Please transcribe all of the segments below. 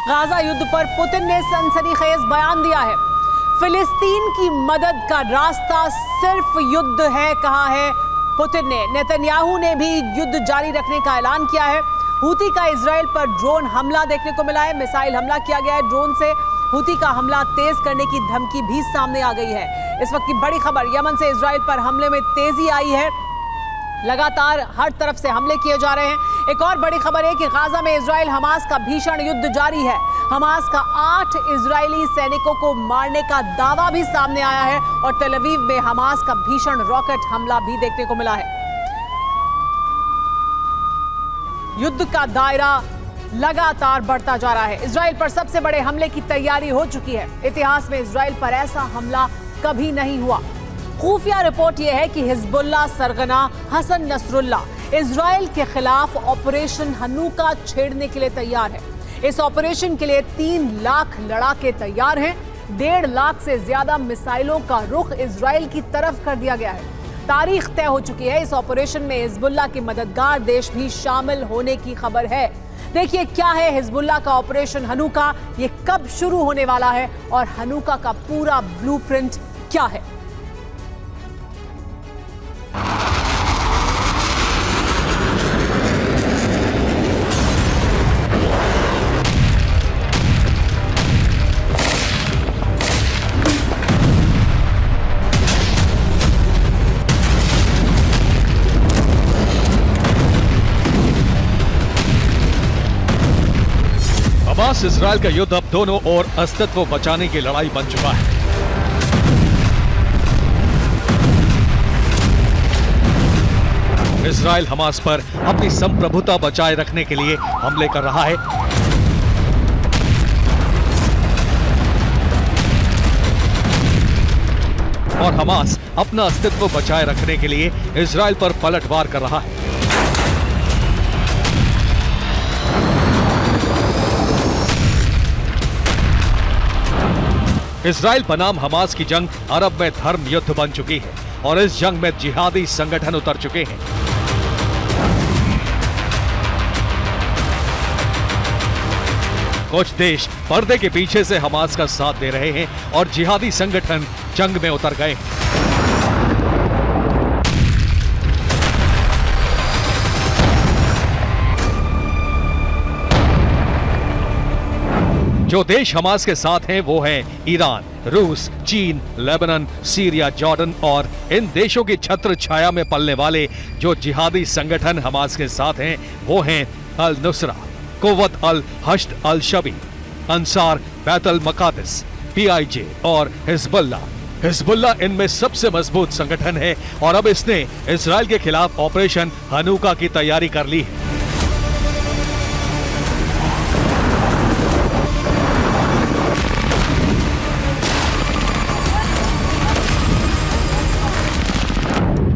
Gaza युद्ध पर Putin ने सनसनीखेज बयान दिया है। फिलिस्तीन की मदद का रास्ता सिर्फ युद्ध है, कहा है पुतिन ने। नेतन्याहू ने भी युद्ध जारी रखने का ऐलान किया है। हूती का इजराइल पर ड्रोन हमला देखने को मिला है। मिसाइल हमला किया गया है ड्रोन से। हूती का हमला तेज करने की धमकी भी सामने आ गई है। इस वक्त की बड़ी खबर, यमन से इजराइल पर हमले में तेजी आई है। लगातार हर तरफ से हमले किए जा रहे हैं। एक और बड़ी खबर है कि गाजा में इजराइल हमास का भीषण युद्ध जारी है। हमास का 8 इजरायली सैनिकों को मारने का दावा भी सामने आया है और तेल अवीव में हमास का भीषण रॉकेट हमला भी देखने को मिला है। युद्ध का दायरा लगातार बढ़ता जा रहा है। इजराइल पर सबसे बड़े हमले की तैयारी हो चुकी है। इतिहास में इजराइल पर ऐसा हमला कभी नहीं हुआ। खुफिया रिपोर्ट यह है कि हिजबुल्लाह सरगना हसन नसरुल्लाह इजराइल के खिलाफ ऑपरेशन हनूका छेड़ने के लिए तैयार है। इस ऑपरेशन के लिए 3 लाख लड़ाके तैयार हैं। 1.5 लाख से ज्यादा मिसाइलों का रुख इजराइल की तरफ कर दिया गया है। तारीख तय हो चुकी है। इस ऑपरेशन में हिजबुल्लाह के मददगार देश भी शामिल होने की खबर है। देखिए क्या है हिजबुल्लाह का ऑपरेशन हनूका, ये कब शुरू होने वाला है और हनूका का पूरा ब्लूप्रिंट क्या है। हमास इजराइल का युद्ध अब दोनों ओर अस्तित्व बचाने की लड़ाई बन चुका है। इजराइल हमास पर अपनी संप्रभुता बचाए रखने के लिए हमले कर रहा है। और हमास अपना अस्तित्व बचाए रखने के लिए इजराइल पर पलटवार कर रहा है। इजराइल बनाम हमास की जंग अरब में धर्म युद्ध बन चुकी है और इस जंग में जिहादी संगठन उतर चुके हैं। कुछ देश पर्दे के पीछे से हमास का साथ दे रहे हैं और जिहादी संगठन जंग में उतर गए हैं। जो देश हमास के साथ हैं वो हैं ईरान, रूस, चीन, लेबनान, सीरिया, जॉर्डन और इन देशों की छत्र छाया में पलने वाले जो जिहादी संगठन हमास के साथ हैं वो हैं अल नुसरा, कुव्वत अल हश्द अल शबी, अंसार बैत अल मकादिस, PIJ और हिजबुल्लाह। हिजबुल्लाह इनमें सबसे मजबूत संगठन है और अब इसने इजराइल के खिलाफ ऑपरेशन हनूका की तैयारी कर ली है।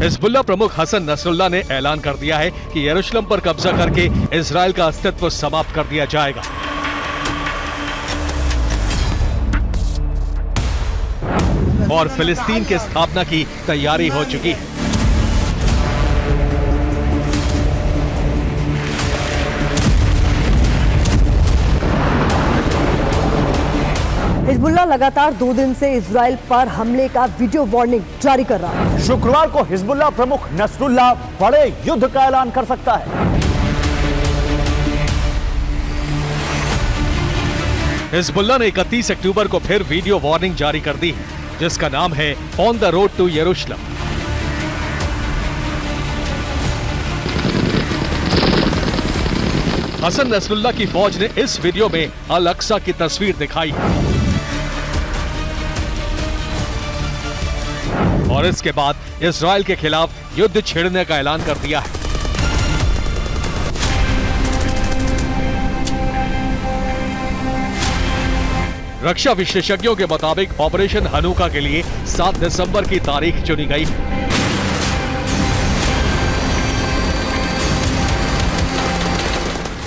हिजबुल्लाह प्रमुख हसन नसरुल्लाह ने ऐलान कर दिया है कि यरूशलेम पर कब्जा करके इजराइल का अस्तित्व समाप्त कर दिया जाएगा। और फिलिस्तीन की स्थापना की तैयारी हो चुकी है। हिजबुल्लाह लगातार 2 दिन से इजराइल पर हमले का वीडियो वार्निंग जारी कर रहा है। शुक्रवार को हिजबुल्लाह प्रमुख नसरुल्लाह बड़े युद्ध का ऐलान कर सकता है। हिजबुल्लाह ने 31 अक्टूबर को फिर वीडियो वार्निंग जारी कर दी है, जिसका नाम है ऑन द रोड टू यरूशलेम। हसन नसरुल्लाह की फौज ने इस वीडियो में अल अक्सा की तस्वीर दिखाई और इसके बाद इजराइल के खिलाफ युद्ध छेड़ने का ऐलान कर दिया है। रक्षा विशेषज्ञों के मुताबिक ऑपरेशन हनूका के लिए 7 दिसंबर की तारीख चुनी गई है।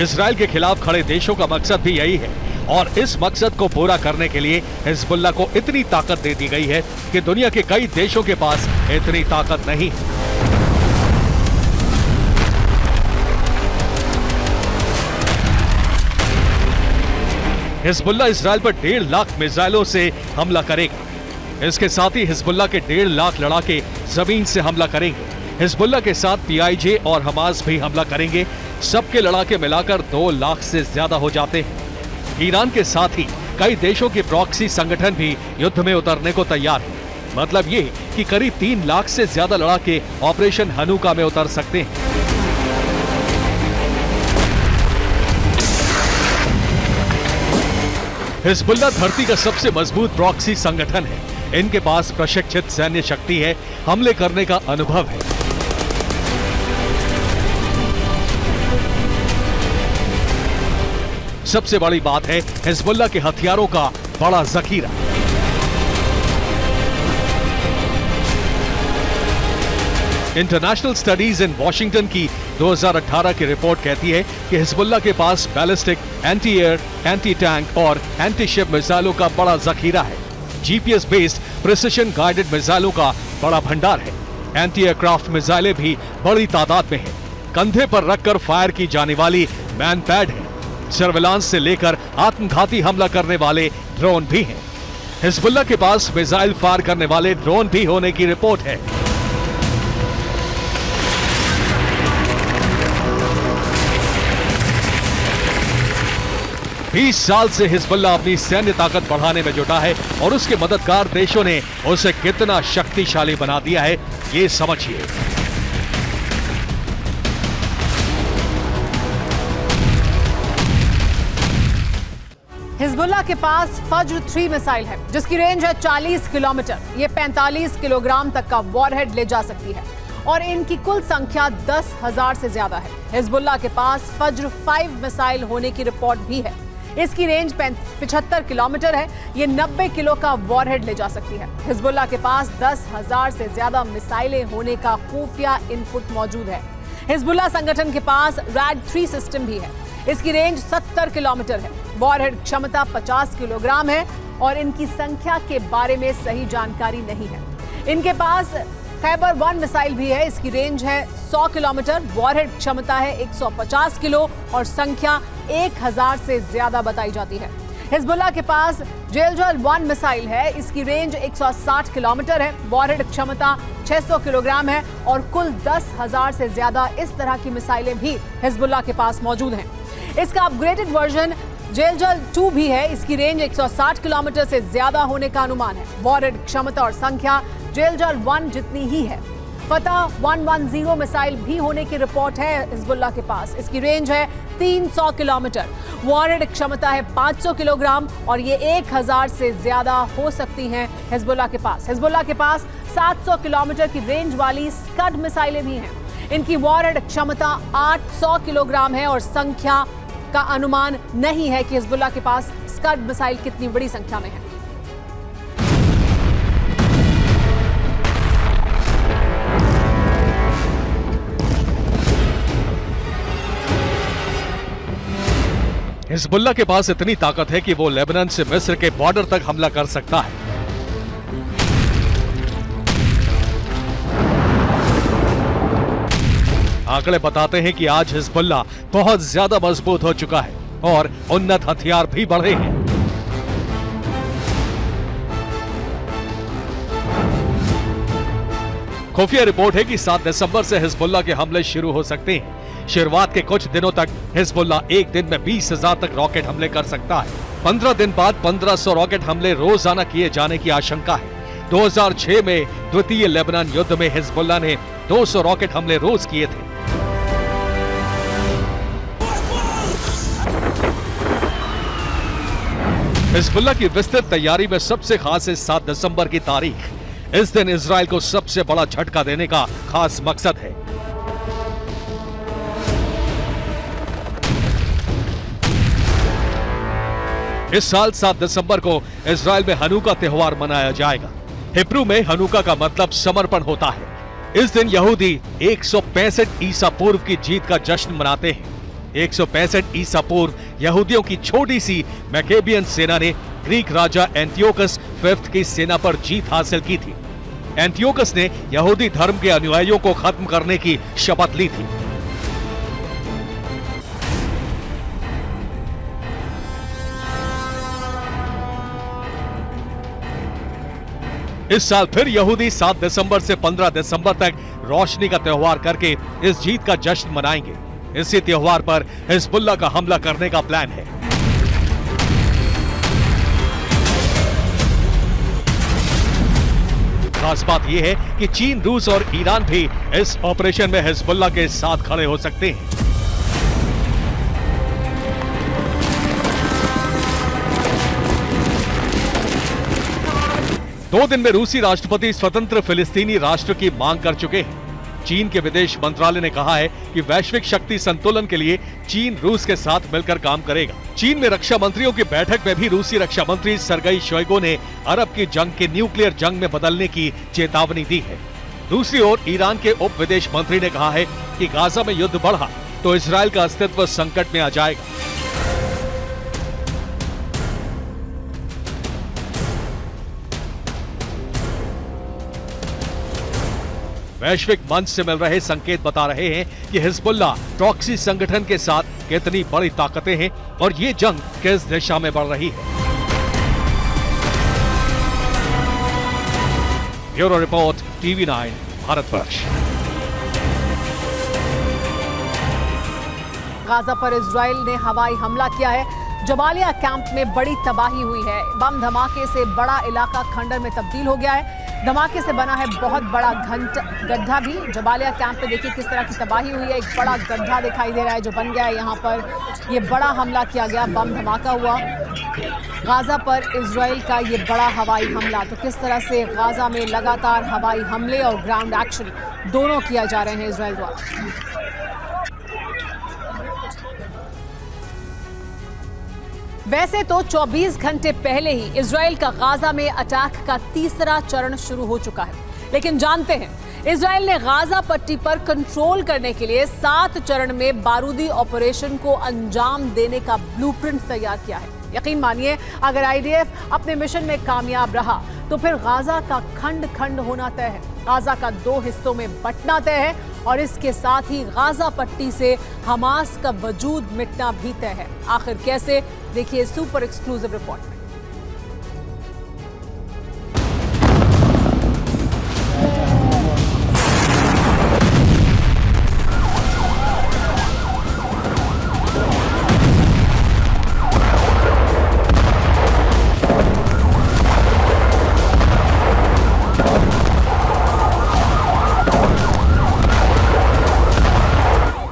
इजराइल के खिलाफ खड़े देशों का मकसद भी यही है और इस मकसद को पूरा करने के लिए हिजबुल्लाह को इतनी ताकत दे दी गई है कि दुनिया के कई देशों के पास इतनी ताकत नहीं है। हिजबुल्लाह इसराइल पर 1.5 लाख मिसाइलों से हमला करेगा। इसके साथ ही हिजबुल्लाह के 1.5 लाख लड़ाके जमीन से हमला करेंगे। हिजबुल्लाह के साथ पीआईजे और हमास भी हमला करेंगे। सबके लड़ाके मिलाकर 2 लाख से ज्यादा हो जाते हैं। ईरान के साथ ही कई देशों के प्रॉक्सी संगठन भी युद्ध में उतरने को तैयार हैं। मतलब ये कि करीब 3 लाख से ज्यादा लड़ाके ऑपरेशन हनुका में उतर सकते हैं। हिजबुल्लाह धरती का सबसे मजबूत प्रॉक्सी संगठन है। इनके पास प्रशिक्षित सैन्य शक्ति है, हमले करने का अनुभव है। सबसे बड़ी बात है हिजबुल्लाह के हथियारों का बड़ा जखीरा। इंटरनेशनल स्टडीज इन वॉशिंगटन की 2018 की रिपोर्ट कहती है कि हिजबुल्लाह के पास ballistic, anti air, anti tank और एंटी शिप मिसाइलों का बड़ा जखीरा है। जीपीएस बेस्ड प्रिसिशन गाइडेड मिसाइलों का बड़ा भंडार है। एंटी एयरक्राफ्ट मिसाइलें भी बड़ी तादाद में हैं। कंधे पर रखकर फायर की जाने वाली मैन पैड है। सर्विलांस से लेकर आत्मघाती हमला करने वाले ड्रोन भी हैं। हिजबुल्लाह के पास मिसाइल फायर करने वाले ड्रोन भी होने की रिपोर्ट है। बीस साल से हिजबुल्लाह अपनी सैन्य ताकत बढ़ाने में जुटा है और उसके मददगार देशों ने उसे कितना शक्तिशाली बना दिया है, ये समझिए। हिजबुल्लाह के पास फज्र 3 मिसाइल है जिसकी रेंज है 40 किलोमीटर। ये 45 किलोग्राम तक का वॉरहेड ले जा सकती है और इनकी कुल संख्या 10,000 से ज्यादा है। हिजबुल्लाह के पास फज्र 5 मिसाइल होने की रिपोर्ट भी है। इसकी रेंज 75 किलोमीटर है। ये 90 किलो का वॉरहेड ले जा सकती है। हिजबुल्लाह के पास 10,000 से ज्यादा मिसाइलें होने का खुफिया इनपुट मौजूद है। हिजबुल्लाह संगठन के पास रैड 3 सिस्टम भी है। इसकी रेंज 70 किलोमीटर है। वॉरहेड क्षमता 50 किलोग्राम है और इनकी संख्या के बारे में सही जानकारी नहीं है। इनके पास खैबर 1 मिसाइल भी है। इसकी रेंज है 100 किलोमीटर, वॉरहेड क्षमता है 150 किलो और संख्या 1000 से ज्यादा बताई जाती है। हिजबुल्लाह के पास जेलजल 1 मिसाइल है। इसकी रेंज 160 किलोमीटर है, वॉरहेड क्षमता 600 किलोग्राम है और कुल 10,000 से ज्यादा इस तरह की मिसाइलें भी हिजबुल्लाह के पास मौजूद हैं। इसका अपग्रेडेड वर्जन जेलजल 2 भी है। इसकी रेंज 160 किलोमीटर से ज्यादा होने का अनुमान है। वॉरहेड क्षमता और संख्या जेलजल 1 जितनी ही है। फतह 110 मिसाइल भी होने की रिपोर्ट है हिजबुल्लाह के पास। इसकी रेंज है 300 किलोमीटर, वॉरहेड क्षमता है 500 किलोग्राम और ये 1000 से ज्यादा हो सकती हैं हिजबुल्लाह के पास। हिजबुल्लाह के पास 700 किलोमीटर की रेंज वाली स्कड मिसाइलें भी हैं। इनकी वॉरहेड क्षमता 800 किलोग्राम है और संख्या का अनुमान नहीं है कि हिजबुल्लाह के पास स्कड मिसाइल कितनी बड़ी संख्या में है। हिजबुल्लाह के पास इतनी ताकत है कि वो लेबनान से मिस्र के बॉर्डर तक हमला कर सकता है। आंकड़े बताते हैं कि आज हिजबुल्लाह बहुत ज्यादा मजबूत हो चुका है और उन्नत हथियार भी बढ़े हैं। खुफिया रिपोर्ट है कि 7 दिसंबर से हिजबुल्लाह के हमले शुरू हो सकते हैं। शुरुआत के कुछ दिनों तक हिजबुल्लाह एक दिन में 20,000 तक रॉकेट हमले कर सकता है। 15 दिन बाद 1500 रॉकेट हमले रोजाना किए जाने की आशंका है। 2006 में द्वितीय लेबनान युद्ध में हिजबुल्लाह ने 200 रॉकेट हमले रोज किए थे। हिजबुल्लाह की विस्तृत तैयारी में सबसे खास है 7 दिसंबर की तारीख। इस दिन इजराइल को सबसे बड़ा झटका देने का खास मकसद है। इस साल 7 दिसंबर को इजराइल में हनुका त्योहार मनाया जाएगा। हिब्रू में हनुका का मतलब समर्पण होता है। इस दिन यहूदी 165 ईसा पूर्व की जीत का जश्न मनाते हैं। 165 ईसा पूर्व यहूदियों की छोटी सी मैकेबियन सेना ने ग्रीक राजा एंटियोकस 5th की सेना पर जीत हासिल की थी। एंटियोकस ने यहूदी धर्म के अनुयायियों को खत्म करने की शपथ ली थी। इस साल फिर यहूदी 7 दिसंबर से 15 दिसंबर तक रोशनी का त्योहार करके इस जीत का जश्न मनाएंगे। इसी त्योहार पर हिजबुल्लाह का हमला करने का प्लान है। खास बात यह है कि चीन, रूस और ईरान भी इस ऑपरेशन में हिजबुल्लाह के साथ खड़े हो सकते हैं। दो दिन में रूसी राष्ट्रपति स्वतंत्र फिलिस्तीनी राष्ट्र की मांग कर चुके हैं। चीन के विदेश मंत्रालय ने कहा है कि वैश्विक शक्ति संतुलन के लिए चीन रूस के साथ मिलकर काम करेगा। चीन में रक्षा मंत्रियों की बैठक में भी रूसी रक्षा मंत्री सरगई शोइगु ने अरब की जंग के न्यूक्लियर जंग में बदलने की चेतावनी दी है। दूसरी ओर ईरान के उप विदेश मंत्री ने कहा है कि गाजा में युद्ध बढ़ा तो इजरायल का अस्तित्व संकट में आ जाएगा। वैश्विक मंच से मिल रहे संकेत बता रहे हैं कि हिजबुल्लाह प्रॉक्सी संगठन के साथ कितनी बड़ी ताकतें हैं और ये जंग किस दिशा में बढ़ रही है। Bureau report, TV9 Bharatvarsh. Gaza पर इजराइल ने हवाई हमला किया है। जबालिया कैंप में बड़ी तबाही हुई है। बम धमाके से बड़ा इलाका खंडर में तब्दील हो गया है। धमाके से बना है बहुत बड़ा गड्ढा भी। जबालिया कैंप में देखिए किस तरह की तबाही हुई है। एक बड़ा गड्ढा दिखाई दे रहा है जो बन गया है। यहाँ पर ये बड़ा हमला किया गया, बम धमाका हुआ। गाजा पर इजराइल का ये बड़ा हवाई हमला। तो किस तरह से गाजा में लगातार हवाई हमले और ग्राउंड एक्शन दोनों किया जा रहे हैं इजराइल द्वारा। वैसे तो 24 घंटे पहले ही इजराइल का गाजा में अटैक का तीसरा चरण शुरू हो चुका है। लेकिन जानते हैं, इजराइल ने गाजा पट्टी पर कंट्रोल करने के लिए 7 चरण में बारूदी ऑपरेशन को अंजाम देने का ब्लूप्रिंट तैयार किया है। यकीन मानिए, अगर आईडीएफ अपने मिशन में कामयाब रहा तो फिर गाजा का खंड खंड होना तय है। गाजा का 2 हिस्सों में बंटना तय है और इसके साथ ही गाजा पट्टी से हमास का वजूद मिटना भी तय है। आखिर कैसे, देखिए सुपर एक्सक्लूसिव रिपोर्ट में।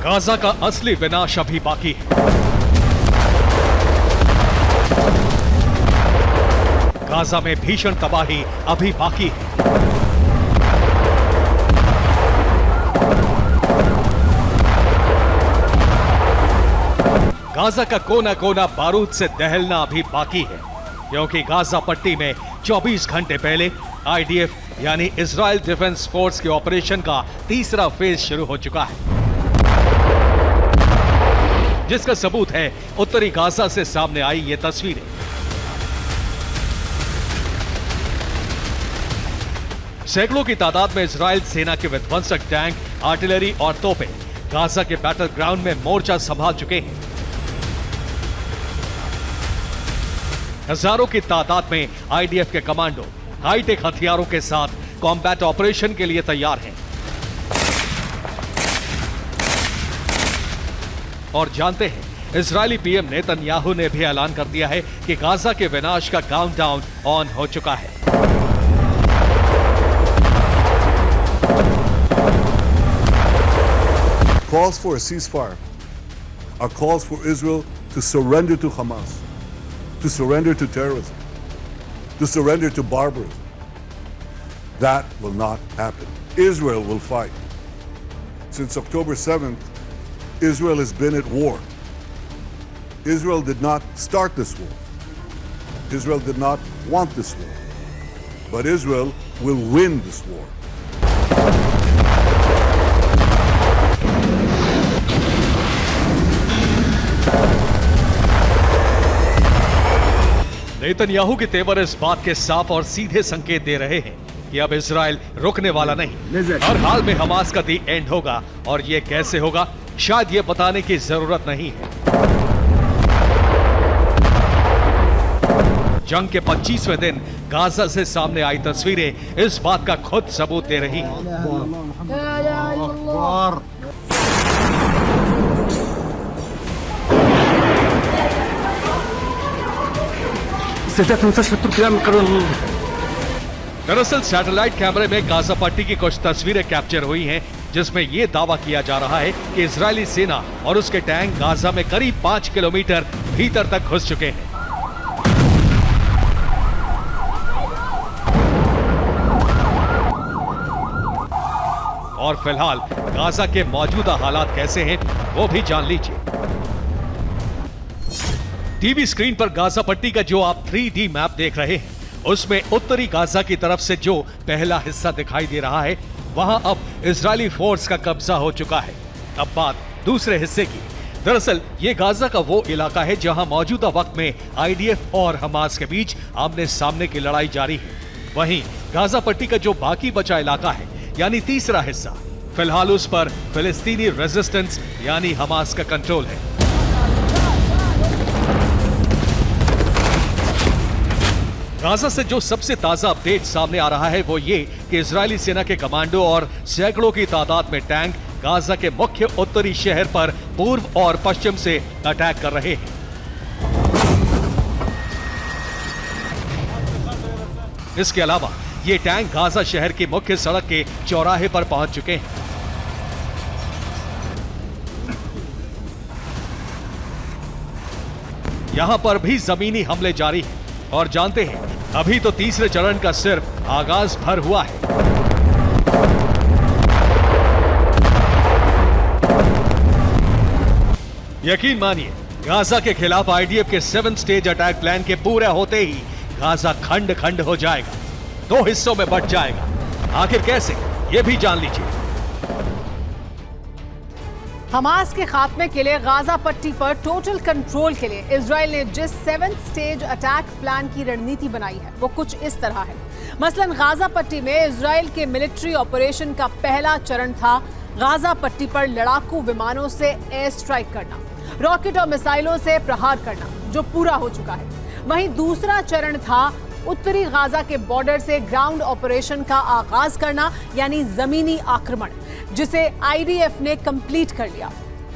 गाजा का असली विनाश अभी बाकी है। गाजा में भीषण तबाही अभी बाकी है। गाजा का कोना कोना बारूद से दहलना अभी बाकी है, क्योंकि गाजा पट्टी में 24 घंटे पहले आईडीएफ यानी इजराइल डिफेंस फोर्स के ऑपरेशन का तीसरा फेज शुरू हो चुका है, जिसका सबूत है उत्तरी गाजा से सामने आई ये तस्वीरें। सैकड़ों की तादाद में इजराइल सेना के विध्वंसक टैंक, आर्टिलरी और तोपें गाजा के बैटल ग्राउंड में मोर्चा संभाल चुके हैं। हजारों की तादाद में आईडीएफ के कमांडो हाईटेक हथियारों के साथ कॉम्बैट ऑपरेशन के लिए तैयार हैं। और जानते हैं, इजरायली पीएम नेतन्याहू ने भी ऐलान कर दिया है कि गाजा के विनाश का काउंटडाउन ऑन हो चुका है। Calls for a ceasefire are calls for Israel to surrender to Hamas, to surrender to terrorism, to surrender to barbarism. That will not happen. Israel will fight. Since October 7th, Israel has been at war. Israel did not start this war. Israel did not want this war. But Israel will win this war. Netanyahu के तेवर इस बात के साफ और सीधे संकेत दे रहे हैं कि अब इजराइल रुकने वाला नहीं। हर हाल में हमास का दी एंड होगा, और ये कैसे होगा शायद ये बताने की जरूरत नहीं है। जंग के 25वें दिन गाजा से सामने आई तस्वीरें इस बात का खुद सबूत दे रही हैं। दरअसल सैटेलाइट कैमरे में गाजा पट्टी की कुछ तस्वीरें कैप्चर हुई हैं, जिसमें यह दावा किया जा रहा है कि इजरायली सेना और उसके टैंक गाजा में करीब 5 किलोमीटर भीतर तक घुस चुके हैं। और फिलहाल गाजा के मौजूदा हालात कैसे हैं वो भी जान लीजिए। टीवी स्क्रीन पर गाजा पट्टी का जो आप 3D मैप देख रहे हैं, उसमें उत्तरी गाजा की तरफ से जो पहला हिस्सा दिखाई दे रहा है, वहां अब इजरायली फोर्स का कब्जा हो चुका है। अब बात दूसरे हिस्से की। दरअसल ये गाजा का वो इलाका है जहां मौजूदा वक्त में आईडीएफ और हमास के बीच आमने सामने की लड़ाई जारी है। वहीं गाजा पट्टी का जो बाकी बचा इलाका है, यानी तीसरा हिस्सा, फिलहाल उस पर फिलिस्तीनी रेजिस्टेंस यानी हमास का कंट्रोल है। गाजा से जो सबसे ताजा अपडेट सामने आ रहा है वो ये कि इजरायली सेना के कमांडो और सैकड़ों की तादाद में टैंक गाजा के मुख्य उत्तरी शहर पर पूर्व और पश्चिम से अटैक कर रहे हैं। इसके अलावा ये टैंक गाजा शहर की मुख्य सड़क के चौराहे पर पहुंच चुके हैं। यहां पर भी जमीनी हमले जारी हैं और जानते हैं अभी तो तीसरे चरण का सिर्फ आगाज भर हुआ है। यकीन मानिए, गाजा के खिलाफ आईडीएफ के 7 स्टेज अटैक प्लान के पूरे होते ही गाजा खंड खंड हो जाएगा, 2 हिस्सों में बंट जाएगा। आखिर कैसे, ये भी जान लीजिए। हमास के खात्मे के लिए गाजा पट्टी पर टोटल कंट्रोल के लिए इजराइल ने जिस 7 स्टेज अटैक प्लान की रणनीति बनाई है वो कुछ इस तरह है। मसलन गाजा पट्टी में इजराइल के मिलिट्री ऑपरेशन का पहला चरण था गाजा पट्टी पर लड़ाकू विमानों से एयर स्ट्राइक करना, रॉकेट और मिसाइलों से प्रहार करना, जो पूरा हो चुका है। वहीं दूसरा चरण था उत्तरी गाजा के बॉर्डर से ग्राउंड ऑपरेशन का आगाज करना, यानी जमीनी आक्रमण, जिसे आईडीएफ ने कंप्लीट कर लिया।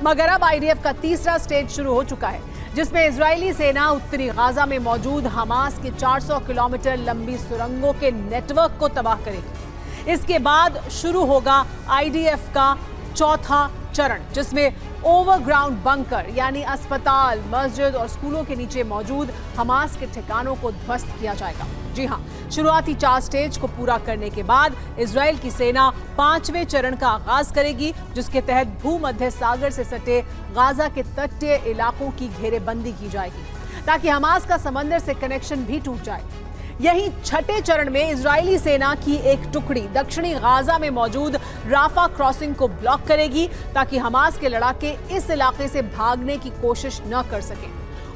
मगर अब आईडीएफ का तीसरा स्टेज शुरू हो चुका है, जिसमें इजरायली सेना उत्तरी गाजा में मौजूद हमास के 400 किलोमीटर लंबी सुरंगों के नेटवर्क को तबाह करेगी। इसके बाद शुरू होगा आईडीएफ का चौथा चरण, जिसमें ओवरग्राउंड बंकर यानी अस्पताल, मस्जिद और स्कूलों के नीचे मौजूद हमास के ठिकानों को ध्वस्त किया जाएगा। जी हां, शुरुआती 4 स्टेज को पूरा करने के बाद इजराइल की सेना 5वें चरण का आगाज करेगी, जिसके तहत भूमध्य सागर से सटे गाजा के तटीय इलाकों की घेरेबंदी की जाएगी, ताकि हमास का समंदर से कनेक्शन भी टूट जाए। यहीं छठे चरण में इजरायली सेना की एक टुकड़ी दक्षिणी गाजा में मौजूद राफा क्रॉसिंग को ब्लॉक करेगी, ताकि हमास के लड़ाके इस इलाके से भागने की कोशिश न कर सके।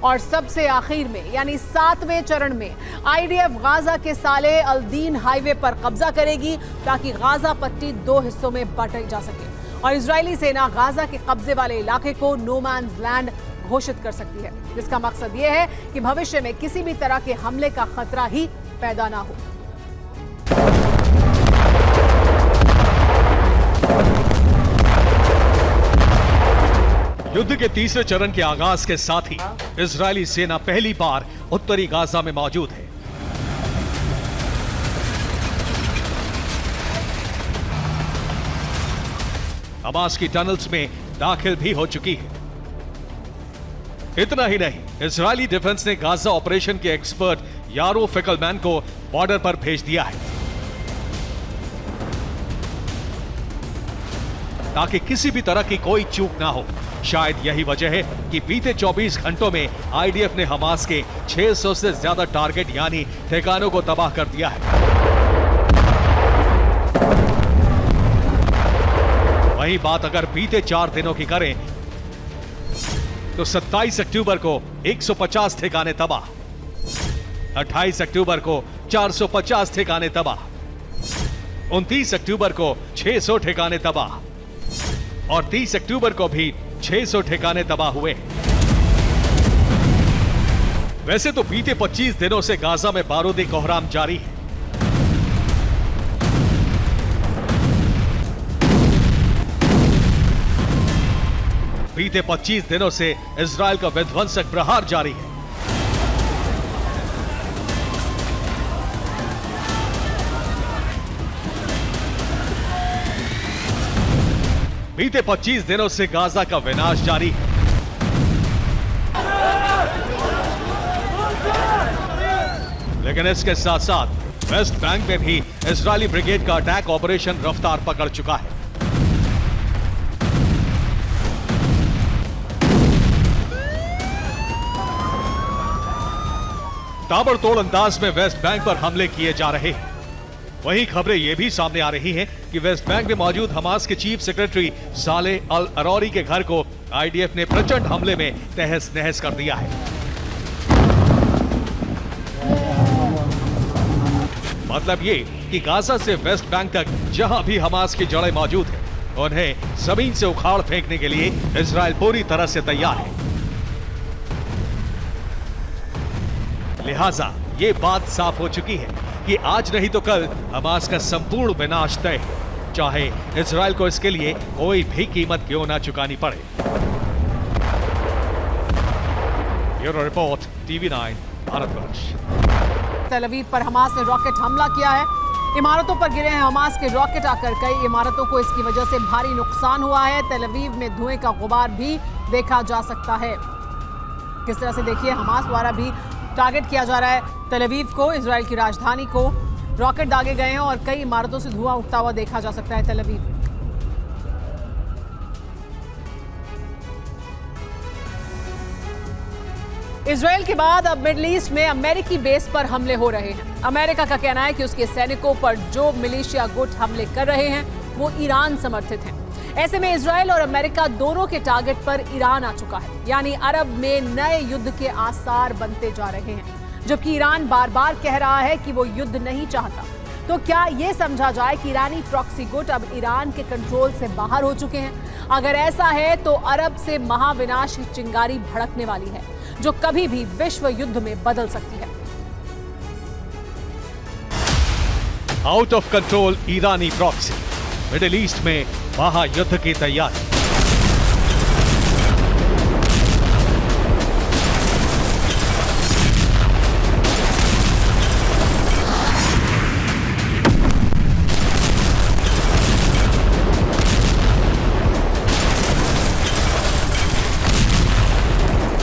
और सबसे आखिर में यानी 7वें चरण में आईडीएफ गाजा के साले अल-दीन हाईवे पर कब्जा करेगी, ताकि गाजा पट्टी 2 हिस्सों में बांटी जा सके और इजरायली सेना गाजा के कब्जे वाले इलाके को नो मैन्स लैंड घोषित कर सकती है, जिसका मकसद यह है कि भविष्य में किसी भी तरह के हमले का खतरा ही पैदा ना हो। युद्ध के तीसरे चरण के आगाज के साथ ही इजरायली सेना पहली बार उत्तरी गाजा में मौजूद है। हमास की टनल्स में दाखिल भी हो चुकी है। इतना ही नहीं, इजरायली डिफेंस ने गाजा ऑपरेशन के एक्सपर्ट यारो फिकलमैन को बॉर्डर पर भेज दिया है, ताकि किसी भी तरह की कोई चूक ना हो। शायद यही वजह है कि बीते 24 घंटों में आईडीएफ ने हमास के 600 से ज्यादा टारगेट यानी ठिकानों को तबाह कर दिया है। वहीं बात अगर बीते 4 दिनों की करें तो 27 अक्टूबर को 150 ठिकाने तबाह, 28 अक्टूबर को 450 ठिकाने तबाह, 29 अक्टूबर को 600 ठिकाने तबाह और 30 अक्टूबर को भी 600 ठिकाने तबाह हुए। वैसे तो बीते 25 दिनों से गाजा में बारूदी कोहराम जारी है। बीते 25 दिनों से इजराइल का विध्वंसक प्रहार जारी है। बीते 25 दिनों से गाजा का विनाश जारी है। लेकिन इसके साथ साथ वेस्ट बैंक में भी इजरायली ब्रिगेड का अटैक ऑपरेशन रफ्तार पकड़ चुका है। ताबड़तोड़ अंदाज में वेस्ट बैंक पर हमले किए जा रहे हैं। वहीं खबरें यह भी सामने आ रही हैं कि वेस्ट बैंक में मौजूद हमास के चीफ सेक्रेटरी सालेह अल अरौरी के घर को आईडीएफ ने प्रचंड हमले में तहस नहस कर दिया है। मतलब ये कि गाजा से वेस्ट बैंक तक जहां भी हमास की जड़ें मौजूद हैं, उन्हें जमीन से उखाड़ फेंकने के लिए इजराइल पूरी तरह से तैयार है। लिहाजा ये बात साफ हो चुकी है कि आज नहीं तो कल हमास का संपूर्ण विनाश तय है, चाहे इजराइल को इसके लिए कोई भी कीमत क्यों ना चुकानी पड़े। Bureau report, TV9 Bharatvarsh. तेल अवीव पर हमास ने रॉकेट हमला किया है। इमारतों पर गिरे हैं हमास के रॉकेट आकर कई इमारतों को इसकी वजह से भारी नुकसान हुआ है। तेल अवीव में धुएं का गुबार भी देखा जा सकता है। किस तरह से देखिए हमास द्वारा भी टारगेट किया जा रहा है तेल अवीव को, इजराइल की राजधानी को। रॉकेट दागे गए हैं और कई इमारतों से धुआं उठता हुआ देखा जा सकता है तेल अवीव। इजराइल के बाद अब मिडिल ईस्ट में अमेरिकी बेस पर हमले हो रहे हैं। अमेरिका का कहना है कि उसके सैनिकों पर जो मिलिशिया गुट हमले कर रहे हैं वो ईरान समर्थित हैं। ऐसे में इजराइल और अमेरिका दोनों के टारगेट पर ईरान आ चुका है, यानी अरब में नए युद्ध के आसार बनते जा रहे हैं। जबकि ईरान बार बार कह रहा है कि वो युद्ध नहीं चाहता। तो क्या ये समझा जाए कि ईरानी प्रॉक्सी गुट अब ईरान के कंट्रोल से बाहर हो चुके हैं? अगर ऐसा है तो अरब से महाविनाश की चिंगारी भड़कने वाली है, जो कभी भी विश्व युद्ध में बदल सकती है। Out of control Irani proxy, middle east में महायुद्ध की तैयारी।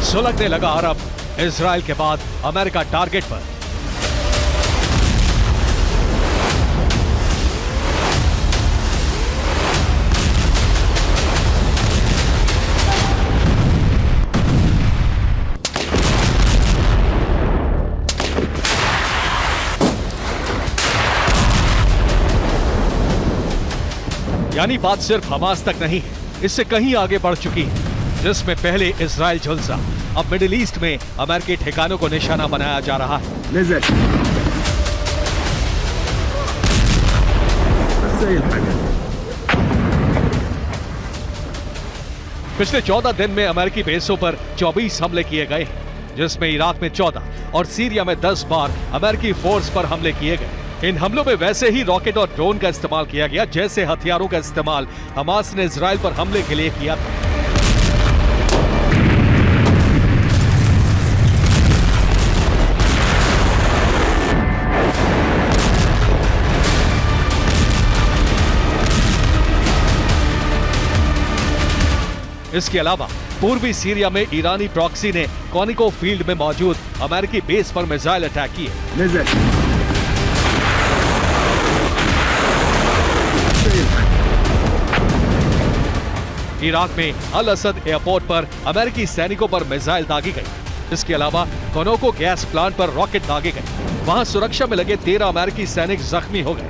सुलगने लगा अरब, इजराइल के बाद अमेरिका टारगेट पर। यानी बात सिर्फ हमास तक नहीं है, इससे कहीं आगे बढ़ चुकी है। जिसमें पहले इजराइल झुलसा, अब मिडिल ईस्ट में अमेरिकी ठिकानों को निशाना बनाया जा रहा है। पिछले 14 दिन में अमेरिकी बेसों पर 24 हमले किए गए हैं, जिसमें इराक में 14 और सीरिया में 10 बार अमेरिकी फोर्स पर हमले किए गए। इन हमलों में वैसे ही रॉकेट और ड्रोन का इस्तेमाल किया गया जैसे हथियारों का इस्तेमाल हमास ने इजराइल पर हमले के लिए किया था। इसके अलावा पूर्वी सीरिया में ईरानी प्रॉक्सी ने कॉनिको फील्ड में मौजूद अमेरिकी बेस पर मिसाइल अटैक किए। इराक में अल असद एयरपोर्ट पर अमेरिकी सैनिकों पर मिसाइल दागी गई। इसके अलावा कॉनोको गैस प्लांट पर रॉकेट दागे गए। वहां सुरक्षा में लगे 13 अमेरिकी सैनिक जख्मी हो गए।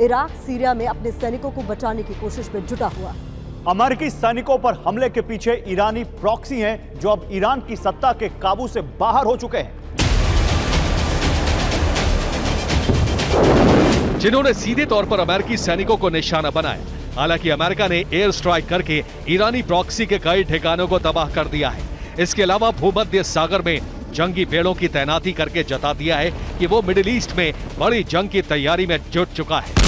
इराक सीरिया में अपने सैनिकों को बचाने की कोशिश में जुटा हुआ। अमेरिकी सैनिकों पर हमले के पीछे ईरानी प्रॉक्सी हैं जो अब ईरान की सत्ता के काबू से बाहर हो चुके हैं। जिन्होंने सीधे तौर पर अमेरिकी सैनिकों को निशाना बनाया। हालांकि अमेरिका ने एयर स्ट्राइक करके ईरानी प्रॉक्सी के कई ठिकानों को तबाह कर दिया है। इसके अलावा भूमध्य सागर में जंगी बेड़ों की तैनाती करके जता दिया है कि वो मिडिल ईस्ट में बड़ी जंग की तैयारी में जुट चुका है।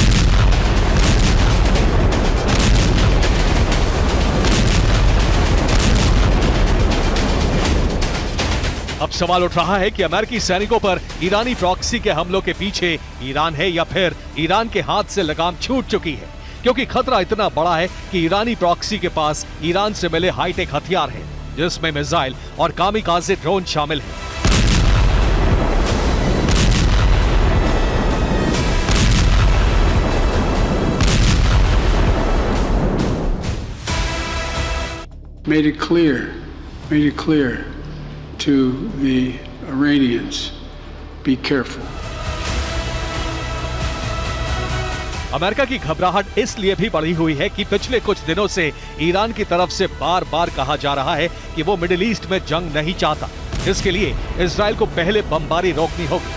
अब सवाल उठ रहा है कि अमेरिकी सैनिकों पर ईरानी प्रॉक्सी के हमलों के पीछे ईरान है या फिर ईरान के हाथ से लगाम छूट चुकी है, क्योंकि खतरा इतना बड़ा है कि ईरानी प्रॉक्सी के पास ईरान से मिले हाईटेक हथियार हैं, जिसमें मिसाइल और कामिकाज़े ड्रोन शामिल हैं। made it clear to the Iranians, be careful. America की घबराहट इसलिए भी बढ़ी हुई है कि पिछले कुछ दिनों से ईरान की तरफ से बार बार कहा जा रहा है कि वो मिडिल ईस्ट में जंग नहीं चाहता। इसके लिए इजराइल को पहले बमबारी रोकनी होगी।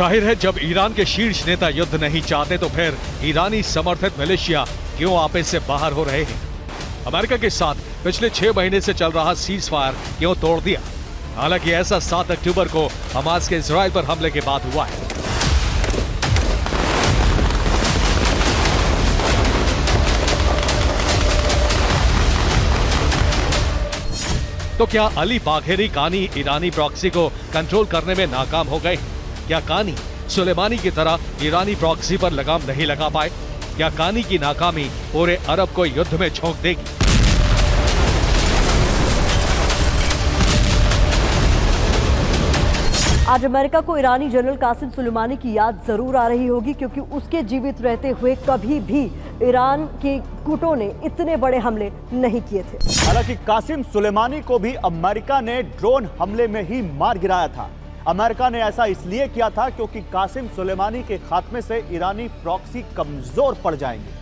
जाहिर है, जब ईरान के शीर्ष नेता युद्ध नहीं चाहते तो फिर ईरानी समर्थित मिलिशिया क्यों आपस से बाहर हो रहे हैं? अमेरिका के साथ पिछले 6 महीने से चल रहा सीज फायर क्यों तोड़ दिया? हालांकि ऐसा 7 अक्टूबर को हमास के इजराइल पर हमले के बाद हुआ है। तो क्या अली बाघेरी कानी ईरानी प्रॉक्सी को कंट्रोल करने में नाकाम हो गए? क्या कानी सुलेमानी की तरह ईरानी प्रॉक्सी पर लगाम नहीं लगा पाए? क्या कानी की नाकामी पूरे अरब को युद्ध में झोंक देगी? आज अमेरिका को ईरानी जनरल कासिम सुलेमानी की याद जरूर आ रही होगी, क्योंकि उसके जीवित रहते हुए कभी भी ईरान के गुटों ने इतने बड़े हमले नहीं किए थे। हालांकि कासिम सुलेमानी को भी अमेरिका ने ड्रोन हमले में ही मार गिराया था। अमेरिका ने ऐसा इसलिए किया था क्योंकि कासिम सुलेमानी के खात्मे से ईरानी प्रॉक्सी कमजोर पड़ जाएंगे।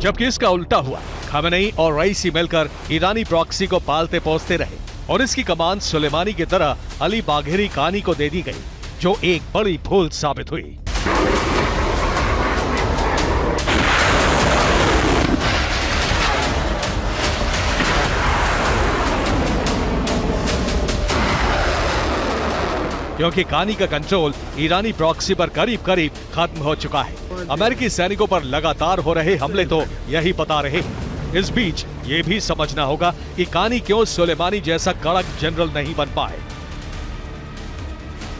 जबकि इसका उल्टा हुआ, खमेनी और रईसी मिलकर ईरानी प्रॉक्सी को पालते पोसते रहे और इसकी कमान सुलेमानी की तरह अली बाघेरी कानी को दे दी गई, जो एक बड़ी भूल साबित हुई। क्योंकि कानी का कंट्रोल ईरानी प्रॉक्सी पर करीब करीब खत्म हो चुका है। अमेरिकी सैनिकों पर लगातार हो रहे हमले तो यही बता रहे हैं। इस बीच ये भी समझना होगा कि कानी क्यों सुलेमानी जैसा कड़क जनरल नहीं बन पाए।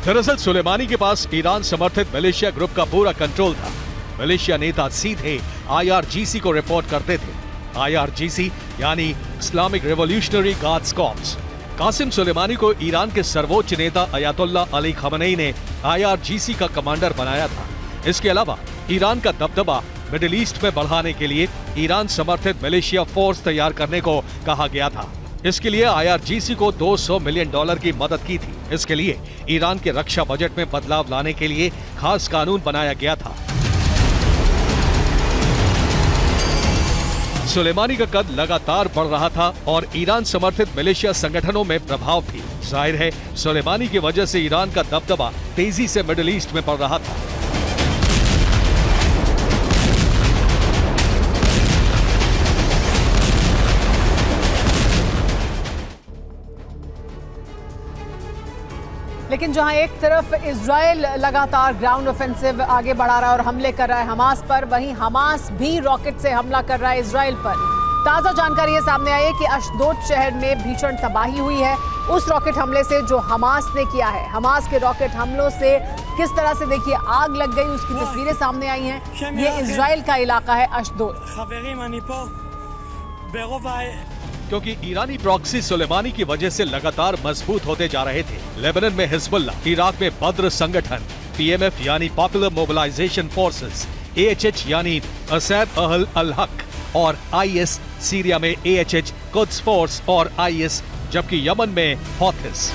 दरअसल सुलेमानी के पास ईरान समर्थित मिलिशिया ग्रुप का पूरा कंट्रोल था। मिलिशिया नेता सीधे IRGC को रिपोर्ट करते थे। IRGC यानी Islamic revolutionary guards corps. Qasem Soleimani को ईरान के सर्वोच्च नेता अयातुल्ला अली खमेनी ने IRGC का कमांडर बनाया था। इसके अलावा ईरान का दबदबा मिडिल ईस्ट में बढ़ाने के लिए ईरान समर्थित मिलिशिया फोर्स तैयार करने को कहा गया था। इसके लिए IRGC को $200 मिलियन की मदद की थी। इसके लिए ईरान के रक्षा बजट में बदलाव लाने के लिए खास कानून बनाया गया था। सुलेमानी का कद लगातार बढ़ रहा था और ईरान समर्थित मिलिशिया संगठनों में प्रभाव भी। जाहिर है, सुलेमानी की वजह से ईरान का दबदबा तेजी से मिडिल ईस्ट में बढ़ रहा था। लेकिन जहां एक तरफ इजराइल लगातार ग्राउंड ऑफेंसिव आगे बढ़ा रहा है और हमले कर रहा है हमास पर, वहीं हमास भी रॉकेट से हमला कर रहा है इजराइल पर। ताजा जानकारी ये सामने आई है कि अशदोद शहर में भीषण तबाही हुई है उस रॉकेट हमले से जो हमास ने किया है। हमास के रॉकेट हमलों से किस तरह से देखिए आग लग गई, उसकी तस्वीरें सामने आई हैं। ये इजराइल का इलाका है अशदोद। क्योंकि ईरानी प्रॉक्सी सुलेमानी की वजह से लगातार मजबूत होते जा रहे थे। लेबनान में हिजबुल्लाह, इराक में बद्र संगठन, पीएमएफ यानी पॉपुलर मोबिलाइजेशन फोर्सेस, एएचएच यानी असैद अहल अल हक और आईएस, सीरिया में एएचएच कुद्स फोर्स और आईएस, जबकि यमन में हौथिस।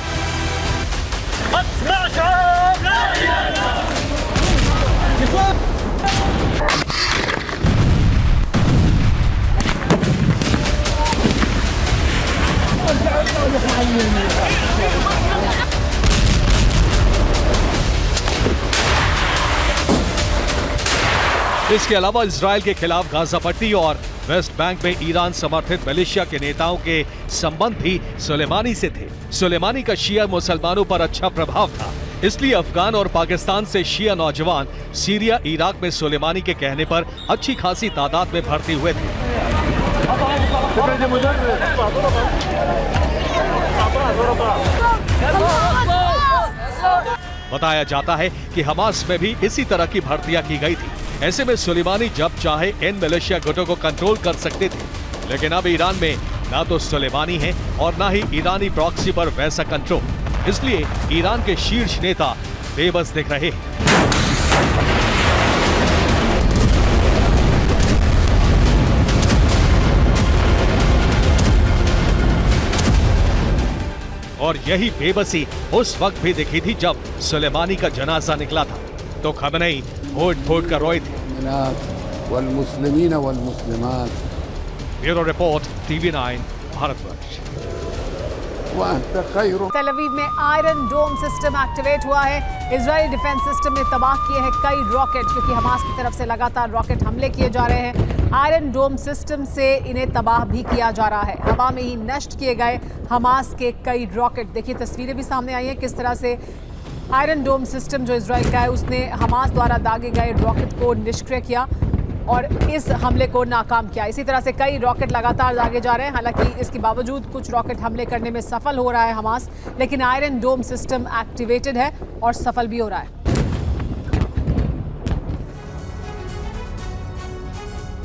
इसके अलावा इजराइल के खिलाफ गाजा पट्टी और वेस्ट बैंक में ईरान समर्थित मिलिशिया के नेताओं के संबंध भी सुलेमानी से थे। सुलेमानी का शिया मुसलमानों पर अच्छा प्रभाव था, इसलिए अफगान और पाकिस्तान से शिया नौजवान सीरिया, इराक में सुलेमानी के कहने पर अच्छी खासी तादाद में भर्ती हुए थे। बताया जाता है कि हमास में भी इसी तरह की भर्तियां की गई थी। ऐसे में सुलेमानी जब चाहे इन मिलिशिया गुटों को कंट्रोल कर सकते थे, लेकिन अब ईरान में ना तो सुलेमानी है और ना ही ईरानी प्रॉक्सी पर वैसा कंट्रोल। इसलिए ईरान के शीर्ष नेता बेबस दिख रहे हैं। और यही बेबसी उस वक्त भी दिखी थी जब सुलेमानी का जनाजा निकला था, तो खमनेई फूट कर रोए थे। Bureau report, TV9 Bharatvarsh. तेल अवीव में आयरन डोम सिस्टम एक्टिवेट हुआ है। इजरायली डिफेंस सिस्टम ने तबाह किए हैं कई रॉकेट, क्योंकि हमास की तरफ से लगातार रॉकेट हमले किए जा रहे हैं। आयरन डोम सिस्टम से इन्हें तबाह भी किया जा रहा है। हवा में ही नष्ट किए गए हमास के कई रॉकेट। देखिए तस्वीरें भी सामने आई हैं किस तरह से आयरन डोम सिस्टम जो इजराइल का है उसने हमास द्वारा दागे गए रॉकेट को निष्क्रिय किया और इस हमले को नाकाम किया। इसी तरह से कई रॉकेट लगातार दागे जा रहे हैं। हालांकि इसके बावजूद कुछ रॉकेट हमले करने में सफल हो रहा है हमास, लेकिन आयरन डोम सिस्टम एक्टिवेटेड है और सफल भी हो रहा है।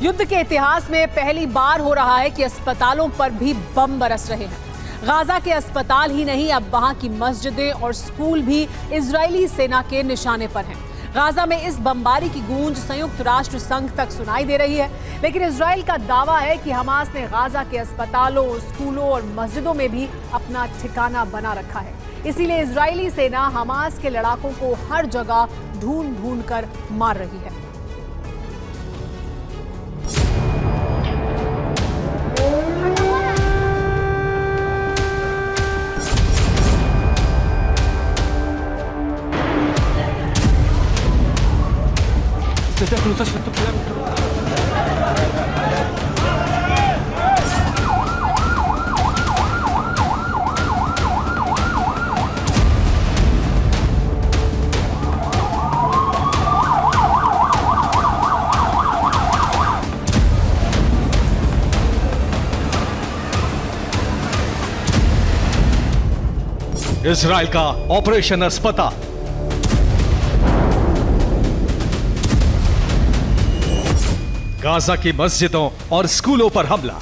युद्ध के इतिहास में पहली बार हो रहा है कि अस्पतालों पर भी बम बरस रहे हैं। गाजा के अस्पताल ही नहीं, अब वहां की मस्जिदें और स्कूल भी इजरायली सेना के निशाने पर हैं। गाजा में इस बमबारी की गूंज संयुक्त राष्ट्र संघ तक सुनाई दे रही है, लेकिन इजराइल का दावा है कि हमास ने गाजा के अस्पतालों, स्कूलों और मस्जिदों में भी अपना ठिकाना बना रखा है। इसीलिए इजरायली सेना हमास के लड़ाकों को हर जगह ढूंढ कर मार रही है। इजराइल का ऑपरेशन अस्पताल। गाजा की मस्जिदों और स्कूलों पर हमला।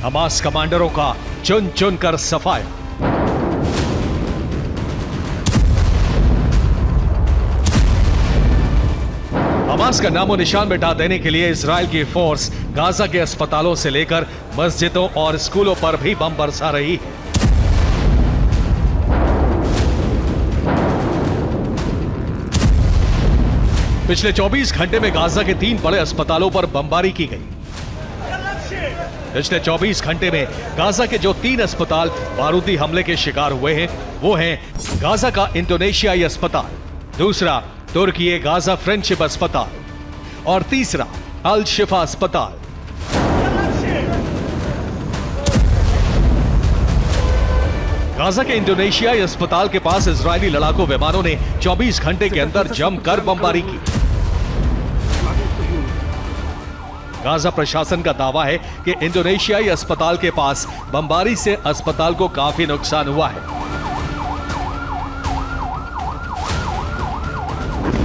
हमास कमांडरों का चुन चुन कर सफाया। हमास का नामो निशान मिटा देने के लिए इजराइल की फोर्स गाजा के अस्पतालों से लेकर मस्जिदों और स्कूलों पर भी बम बरसा रही है। पिछले 24 घंटे में गाजा के 3 बड़े अस्पतालों पर बमबारी की गई। पिछले 24 घंटे में गाजा के जो 3 अस्पताल बारूदी हमले के शिकार हुए हैं वो हैं गाजा का इंडोनेशियाई अस्पताल, दूसरा तुर्की गाजा फ्रेंडशिप अस्पताल और तीसरा अल शिफा अस्पताल। गाजा के इंडोनेशियाई अस्पताल के पास इजरायली लड़ाकू विमानों ने 24 घंटे के अंदर जमकर बमबारी की। गाजा प्रशासन का दावा है कि इंडोनेशियाई अस्पताल के पास बमबारी से अस्पताल को काफी नुकसान हुआ है।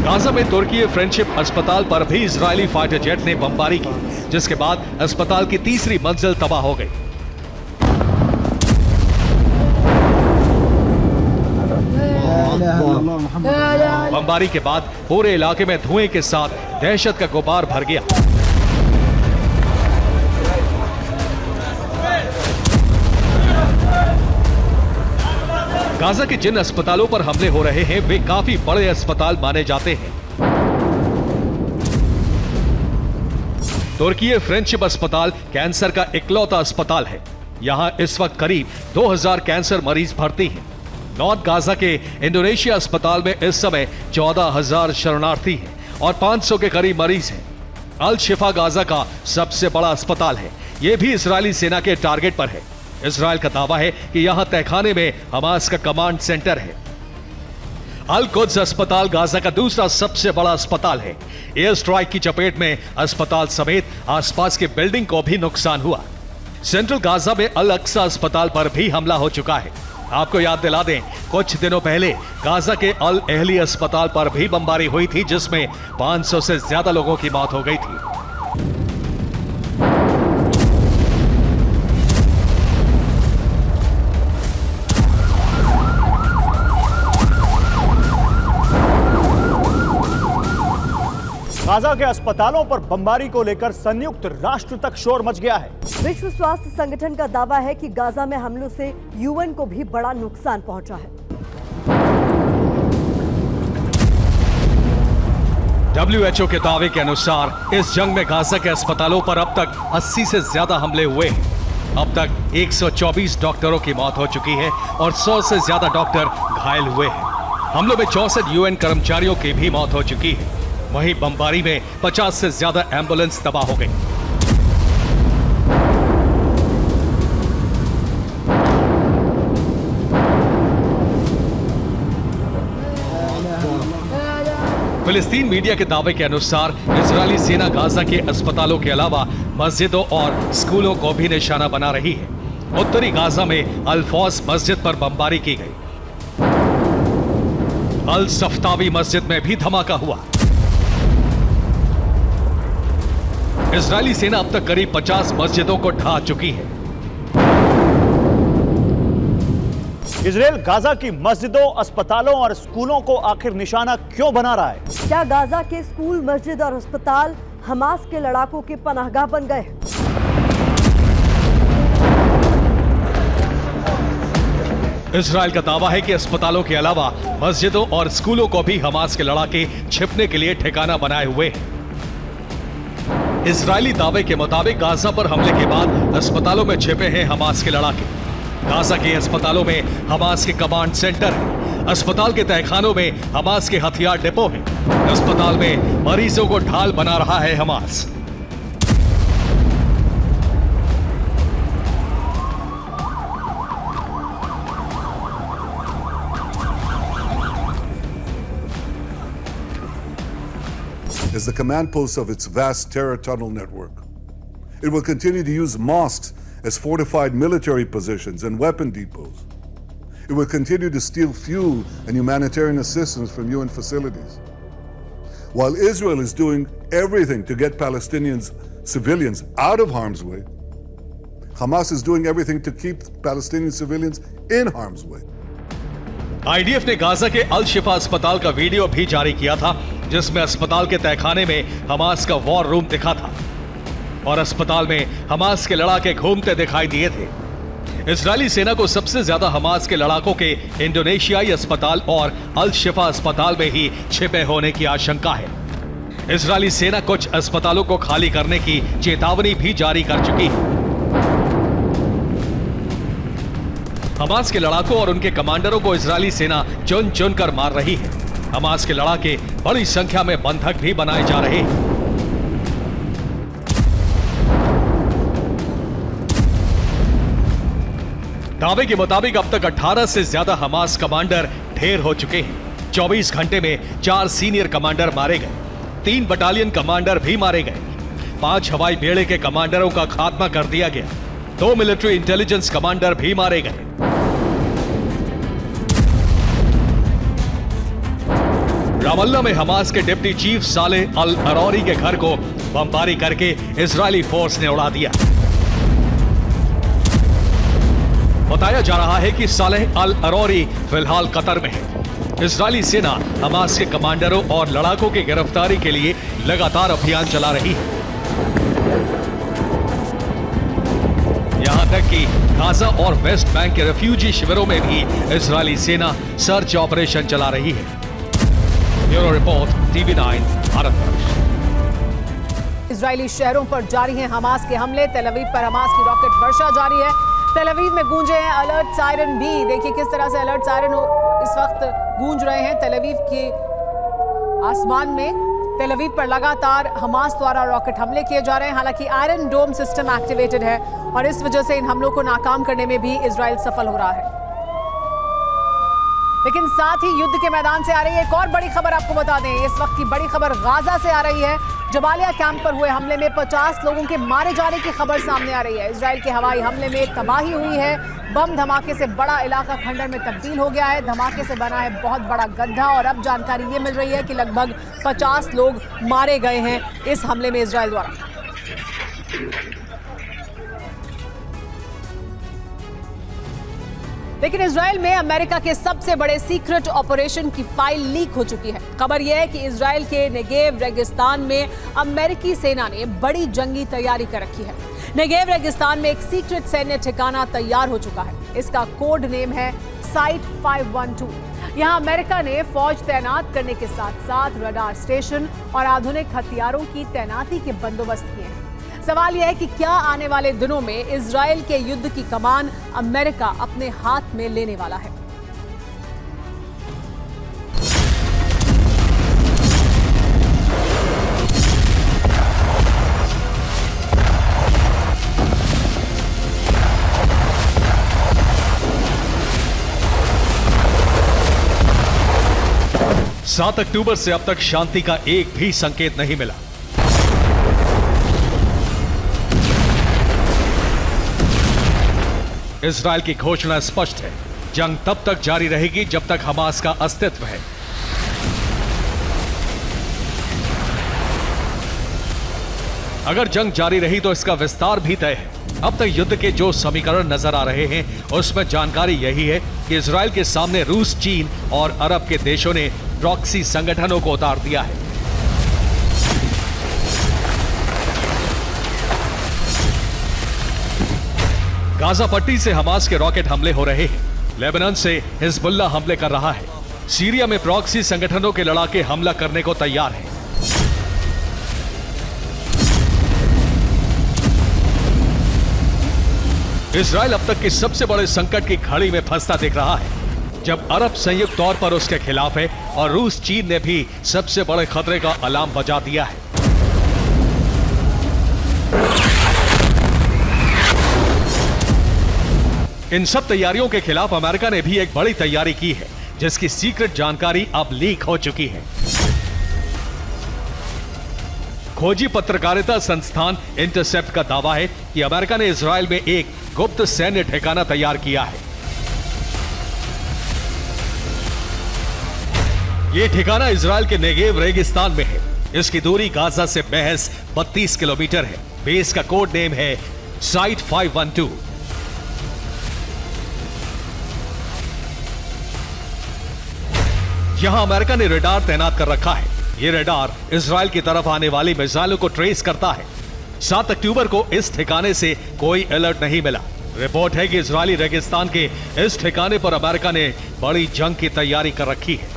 गाजा में तुर्की फ्रेंडशिप अस्पताल पर भी इजरायली फाइटर जेट ने बमबारी की, जिसके बाद अस्पताल की तीसरी मंजिल तबाह हो गई। बमबारी के बाद पूरे इलाके में धुएं के साथ दहशत का गुबार भर गया। गाजा के जिन अस्पतालों पर हमले हो रहे हैं वे काफी बड़े अस्पताल माने जाते हैं। तुर्की फ्रेंडशिप अस्पताल कैंसर का इकलौता अस्पताल है। यहां इस वक्त करीब 2000 कैंसर मरीज भर्ती हैं। नॉर्थ गाजा के इंडोनेशिया अस्पताल में इस समय 14,000 शरणार्थी हैं और 500 के करीब मरीज हैं। अल शिफा गाजा का सबसे बड़ा अस्पताल है। यह भी इजरायली सेना के टारगेट पर है। इजरायल का दावा है कि यहां तहखाने में हमास का कमांड सेंटर है। अल कुद्स अस्पताल गाजा का दूसरा सबसे बड़ा अस्पताल है। एयर स्ट्राइक की चपेट में अस्पताल समेत आसपास की बिल्डिंग को भी नुकसान हुआ। सेंट्रल गाजा में अल अक्सा अस्पताल पर भी हमला हो चुका है। आपको याद दिला दें, कुछ दिनों पहले गाजा के अल अहली अस्पताल पर भी बमबारी हुई थी, जिसमें 500 से ज्यादा लोगों की मौत हो गई थी। गाजा के अस्पतालों पर बमबारी को लेकर संयुक्त राष्ट्र तक शोर मच गया है। विश्व स्वास्थ्य संगठन का दावा है कि गाजा में हमलों से यूएन को भी बड़ा नुकसान पहुंचा है। WHO के दावे के अनुसार इस जंग में गाजा के अस्पतालों पर अब तक 80 से ज्यादा हमले हुए हैं। अब तक 124 डॉक्टरों की मौत हो चुकी है और 100 से ज्यादा डॉक्टर घायल हुए हैं। हमलों में 64 यूएन कर्मचारियों की भी मौत हो चुकी है। वहीं बमबारी में 50 से ज्यादा एम्बुलेंस तबाह हो गई। फिलिस्तीन मीडिया के दावे के अनुसार इजरायली सेना गाजा के अस्पतालों के अलावा मस्जिदों और स्कूलों को भी निशाना बना रही है। उत्तरी गाजा में अल फौस मस्जिद पर बमबारी की गई। अल सफ्तावी मस्जिद में भी धमाका हुआ। इजरायली सेना अब तक करीब 50 मस्जिदों को ढा चुकी है। इजरायल गाजा की मस्जिदों, अस्पतालों और स्कूलों को आखिर निशाना क्यों बना रहा है? क्या गाजा के स्कूल, मस्जिद और अस्पताल हमास के लड़ाकों के पनाहगाह बन गए? इजरायल का दावा है कि अस्पतालों के अलावा मस्जिदों और स्कूलों को भी हमास के लड़ाके छिपने के लिए ठिकाना बनाए हुए हैं। इजरायली दावे के मुताबिक गाजा पर हमले के बाद अस्पतालों में छिपे हैं हमास के लड़ाके। गाजा के अस्पतालों में हमास के कमांड सेंटर है। अस्पताल के तहखानों में हमास के हथियार डिपो हैं। अस्पताल में मरीजों को ढाल बना रहा है Hamas. Is the command post of its vast terror tunnel network. It will continue to use mosques as fortified military positions and weapon depots. It will continue to steal fuel and humanitarian assistance from UN facilities. While Israel is doing everything to get Palestinians, civilians out of harm's way, Hamas is doing everything to keep Palestinian civilians in harm's way. IDF ने Gaza के अल शिफा अस्पताल का video भी जारी किया था, जिसमें अस्पताल के तहखाने में हमास का वॉर रूम दिखा था और अस्पताल में हमास के लड़ाके घूमते दिखाई दिए थे। इजरायली सेना को सबसे ज्यादा हमास के लड़ाकों के इंडोनेशियाई अस्पताल और अल शिफा अस्पताल में ही छिपे होने की आशंका है। इजरायली सेना कुछ अस्पतालों को खाली करने की चेतावनी भी जारी कर चुकी है। हमास के लड़ाकों और उनके कमांडरों को इजरायली सेना चुन चुन कर मार रही है। हमास के लड़ाके बड़ी संख्या में बंधक भी बनाए जा रहे हैं। दावे के मुताबिक अब तक 18 से ज्यादा हमास कमांडर ढेर हो चुके हैं। 24 घंटे में 4 सीनियर कमांडर मारे गए, 3 बटालियन कमांडर भी मारे गए, 5 हवाई बेड़े के कमांडरों का खात्मा कर दिया गया, 2 मिलिट्री इंटेलिजेंस कमांडर भी मारे गए। रामल्ला में हमास के डिप्टी चीफ सालेह अल अरौरी के घर को बमबारी करके इजरायली फोर्स ने उड़ा दिया। बताया जा रहा है कि सालेह अल अरौरी फिलहाल कतर में है। इजरायली सेना हमास के कमांडरों और लड़ाकों की गिरफ्तारी के लिए लगातार अभियान चला रही है। यहां तक कि गाजा और वेस्ट बैंक के रेफ्यूजी शिविरों में भी इजरायली सेना सर्च ऑपरेशन चला रही है। Bureau report, TV9 Bharatvarsh. Israeli शहरों पर जारी हैं हमास के हमले। तेल अवीव पर हमास की रॉकेट वर्षा जारी है। तेल अवीव में गूंजे हैं अलर्ट सायरन भी। देखिए किस तरह से अलर्ट सायरन इस वक्त गूंज रहे हैं तेल अवीव के आसमान में। तेल अवीव पर लगातार हमास द्वारा रॉकेट हमले किए जा रहे हैं। हालांकि आयरन डोम सिस्टम एक्टिवेटेड है और इस वजह से इन हमलों को नाकाम करने में भी इजराइल सफल हो रहा है। लेकिन साथ ही युद्ध के मैदान से आ रही है एक और बड़ी खबर, आपको बता दें इस वक्त की बड़ी खबर गाजा से आ रही है। जबालिया कैंप पर हुए हमले में 50 लोगों के मारे जाने की खबर सामने आ रही है। इजराइल के हवाई हमले में तबाही हुई है। बम धमाके से बड़ा इलाका खंडर में तब्दील हो गया है। धमाके से बना है बहुत बड़ा गड्ढा और अब जानकारी ये मिल रही है कि लगभग 50 लोग मारे गए हैं इस हमले में इजराइल द्वारा। लेकिन इजराइल में अमेरिका के सबसे बड़े सीक्रेट ऑपरेशन की फाइल लीक हो चुकी है। खबर यह है कि इजराइल के नेगेव रेगिस्तान में अमेरिकी सेना ने बड़ी जंगी तैयारी कर रखी है। नेगेव रेगिस्तान में एक सीक्रेट सैन्य ठिकाना तैयार हो चुका है। इसका कोड नेम है साइट 512। यहां अमेरिका ने फौज तैनात करने के साथ साथ रडार स्टेशन और आधुनिक हथियारों की तैनाती के बंदोबस्त किए हैं। सवाल यह है कि क्या आने वाले दिनों में इजराइल के युद्ध की कमान अमेरिका अपने हाथ में लेने वाला है। सात अक्टूबर से अब तक शांति का एक भी संकेत नहीं मिला। इजराइल की घोषणा स्पष्ट है, जंग तब तक जारी रहेगी जब तक हमास का अस्तित्व है। अगर जंग जारी रही तो इसका विस्तार भी तय है। अब तक युद्ध के जो समीकरण नजर आ रहे हैं उसमें जानकारी यही है कि इजराइल के सामने रूस, चीन और अरब के देशों ने प्रॉक्सी संगठनों को उतार दिया है। गाजा पट्टी से हमास के रॉकेट हमले हो रहे हैं। लेबनान से हिजबुल्लाह हमले कर रहा है। सीरिया में प्रॉक्सी संगठनों के लड़ाके हमला करने को तैयार हैं। इजराइल अब तक की सबसे बड़े संकट की घड़ी में फंसता दिख रहा है, जब अरब संयुक्त तौर पर उसके खिलाफ है और रूस, चीन ने भी सबसे बड़े खतरे का अलार्म बजा दिया है। इन सब तैयारियों के खिलाफ अमेरिका ने भी एक बड़ी तैयारी की है, जिसकी सीक्रेट जानकारी अब लीक हो चुकी है। खोजी पत्रकारिता संस्थान इंटरसेप्ट का दावा है कि अमेरिका ने इजराइल में एक गुप्त सैन्य ठिकाना तैयार किया है। यह ठिकाना इजराइल के नेगेव रेगिस्तान में है। इसकी दूरी गाजा से महज 32 किलोमीटर है। बेस का कोड नेम है साइट 512। यहां अमेरिका ने रडार तैनात कर रखा है। यह रडार इजराइल की तरफ आने वाली मिसाइलों को ट्रेस करता है। 7 अक्टूबर को इस ठिकाने से कोई अलर्ट नहीं मिला। रिपोर्ट है कि इजरायली रेगिस्तान के इस ठिकाने पर अमेरिका ने बड़ी जंग की तैयारी कर रखी है।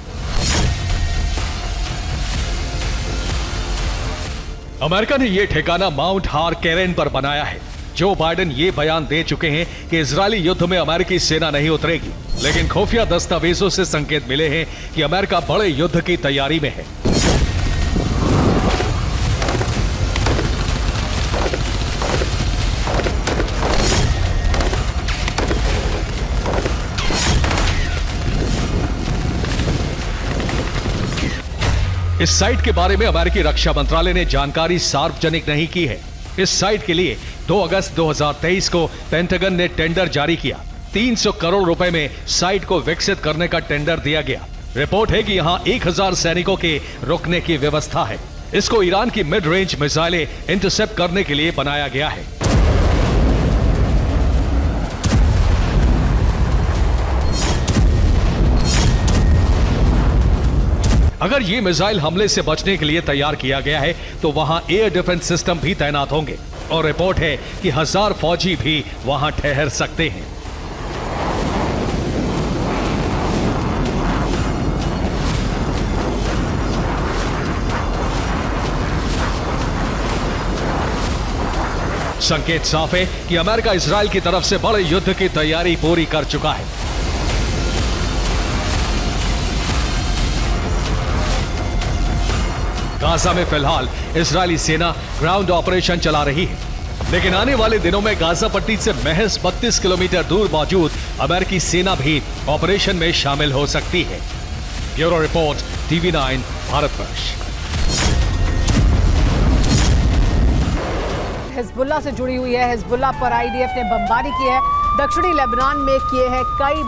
अमेरिका ने यह ठिकाना माउंट हार कैरेन पर बनाया है। जो बाइडेन ये बयान दे चुके हैं कि इजरायली युद्ध में अमेरिकी सेना नहीं उतरेगी, लेकिन खुफिया दस्तावेजों से संकेत मिले हैं कि अमेरिका बड़े युद्ध की तैयारी में है। इस साइट के बारे में अमेरिकी रक्षा मंत्रालय ने जानकारी सार्वजनिक नहीं की है। इस साइट के लिए 2 अगस्त 2023 को पेंटागन ने टेंडर जारी किया। 300 करोड़ रुपए में साइट को विकसित करने का टेंडर दिया गया। रिपोर्ट है कि यहां 1000 सैनिकों के रुकने की व्यवस्था है। इसको ईरान की मिड रेंज मिसाइलें इंटरसेप्ट करने के लिए बनाया गया है। अगर ये मिसाइल हमले से बचने के लिए तैयार किया गया है तो वहां एयर डिफेंस सिस्टम भी तैनात होंगे और रिपोर्ट है कि 1000 फौजी भी वहां ठहर सकते हैं। संकेत साफ है कि अमेरिका इजराइल की तरफ से बड़े युद्ध की तैयारी पूरी कर चुका है। गाजा में फिलहाल इजरायली सेना ग्राउंड ऑपरेशन चला रही है, लेकिन आने वाले दिनों में गाजा पट्टी से महज 32 किलोमीटर दूर मौजूद अमेरिकी सेना भी ऑपरेशन में शामिल हो सकती है। Bureau report, TV9 Bharatvarsh. Hezbollah से जुड़ी हुई है। हिजबुल्लाह पर IDF ने बमबारी की है। दक्षिणी लेबनान में किए हैं कई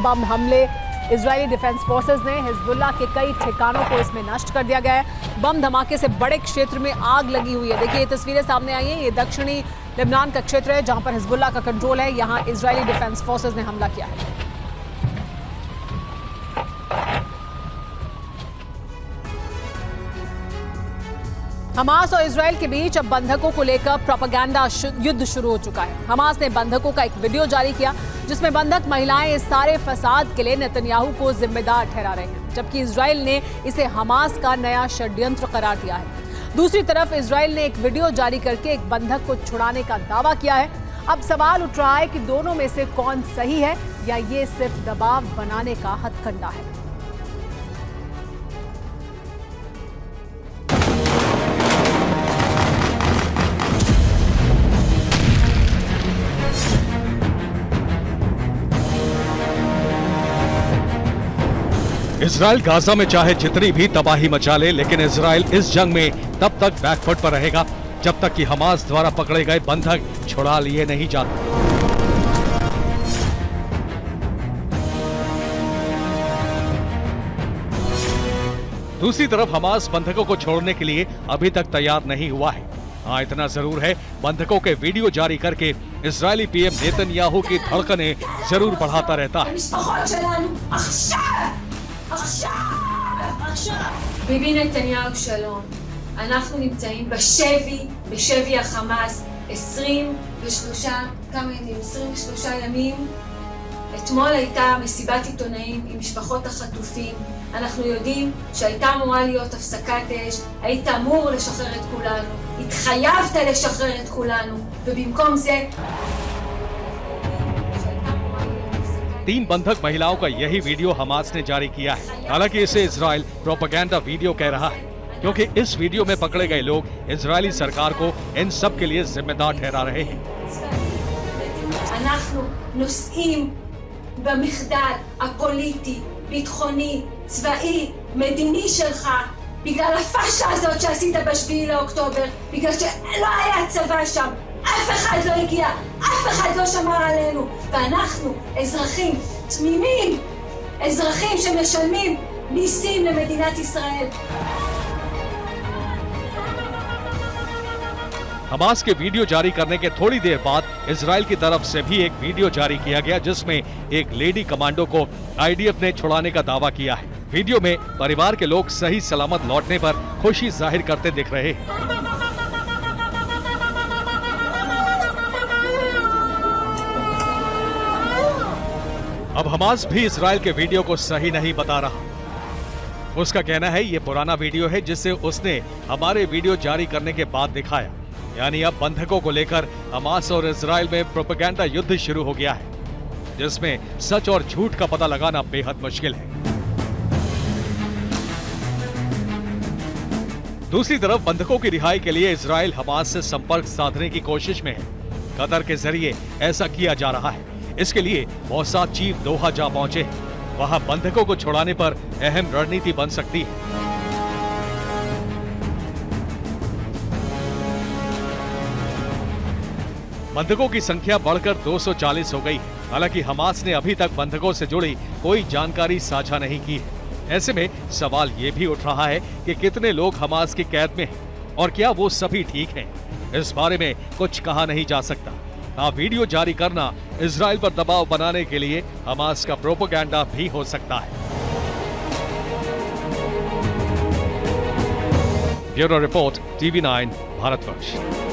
बम हमले इजरायली डिफेंस फोर्सेस ने। हिजबुल्लाह के कई ठिकानों को इसमें नष्ट कर दिया गया है। बम धमाके से बड़े क्षेत्र में आग लगी हुई है। देखिए, ये तस्वीरें सामने आई हैं। ये दक्षिणी लेबनान का क्षेत्र है जहां पर हिजबुल्लाह का कंट्रोल है। यहां इजरायली डिफेंस फोर्सेस ने हमला किया है। हमास और इजराइल के बीच अब बंधकों को लेकर प्रोपेगेंडा युद्ध शुरू हो चुका है। हमास ने बंधकों का एक वीडियो जारी किया जिसमें बंधक महिलाएं इस सारे फसाद के लिए नेतन्याहू को जिम्मेदार ठहरा रहे हैं, जबकि इजराइल ने इसे हमास का नया षड्यंत्र करार दिया है। दूसरी तरफ इजराइल ने एक वीडियो जारी करके एक बंधक को छुड़ाने का दावा किया है। अब सवाल उठ रहा है कि दोनों में से कौन सही है या ये सिर्फ दबाव बनाने का हथकंडा है। इजराइल गाजा में चाहे जितनी भी तबाही मचा ले, लेकिन इजराइल इस जंग में तब तक बैकफुट पर रहेगा जब तक कि हमास द्वारा पकड़े गए बंधक छुड़ा लिए नहीं जाते। दूसरी तरफ हमास बंधकों को छोड़ने के लिए अभी तक तैयार नहीं हुआ है। हाँ, इतना जरूर है, बंधकों के वीडियो जारी करके इजरायली पीएम नेतन्याहू की धड़कनें जरूर बढ़ाता रहता है। ביבי נתניהו שלום, אנחנו נמצאים בשבי החמאס 23 ימים. אתמול הייתה מסיבת עיתונאים עם משפחות החטופים. אנחנו יודעים שהייתה אמורה להיות הפסקת אש, היית אמור לשחרר את כולנו, התחייבת לשחרר את כולנו, ובמקום זה 3 बंधक महिलाओं का यही वीडियो हमास ने जारी किया है। हालांकि इसे इजराइल प्रोपेगेंडा वीडियो कह रहा है, क्योंकि इस वीडियो में पकड़े गए लोग इजरायली सरकार को इन सब के लिए जिम्मेदार ठहरा रहे हैं। אנחנו נושאים במחדל הפוליטי, ביטחוני, צבאי, מדיני שלך, בגלל הפאשה הזאת שעשית ב7 לאוקטובר, בגלל שלא היה צבא שם, אף אחד לא הגיע, אף אחד לא שמר עלינו, ואנחנו אזרחים תמימים, אזרחים שמשלמים מיסים למדינת ישראל. हमास के वीडियो जारी करने के थोड़ी देर बाद इजराइल की तरफ से भी एक वीडियो जारी किया गया जिसमें एक लेडी कमांडो को IDF ने छुड़ाने का दावा किया है। वीडियो में परिवार के लोग सही सलामत लौटने पर खुशी जाहिर करते दिख रहे हैं। अब हमास भी इजराइल के वीडियो को सही नहीं बता रहा। उसका कहना है ये पुराना वीडियो है जिसे उसने हमारे वीडियो जारी करने के बाद दिखाया। यानी अब बंधकों को लेकर हमास और इजराइल में प्रोपेगेंडा युद्ध शुरू हो गया है, जिसमें सच और झूठ का पता लगाना बेहद मुश्किल है। दूसरी तरफ बंधकों की रिहाई के लिए इजराइल हमास से संपर्क साधने की कोशिश में है। कतर के जरिए ऐसा किया जा रहा है। इसके लिए मोसाद चीफ दोहा जा पहुंचे हैं। वहां बंधकों को छुड़ाने पर अहम रणनीति बन सकती है। बंधकों की संख्या बढ़कर 240 हो गई। हालांकि हमास ने अभी तक बंधकों से जुड़ी कोई जानकारी साझा नहीं की है। ऐसे में सवाल ये भी उठ रहा है कि कितने लोग हमास की कैद में हैं और क्या वो सभी ठीक हैं। इस बारे में कुछ कहा नहीं जा सकता। वीडियो जारी करना इजराइल पर दबाव बनाने के लिए हमास का प्रोपेगेंडा भी हो सकता है। Bureau report, TV9 Bharatvarsh.